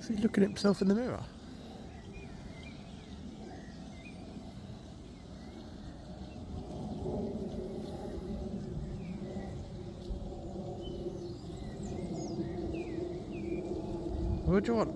Is he looking at himself in the mirror? What do you want?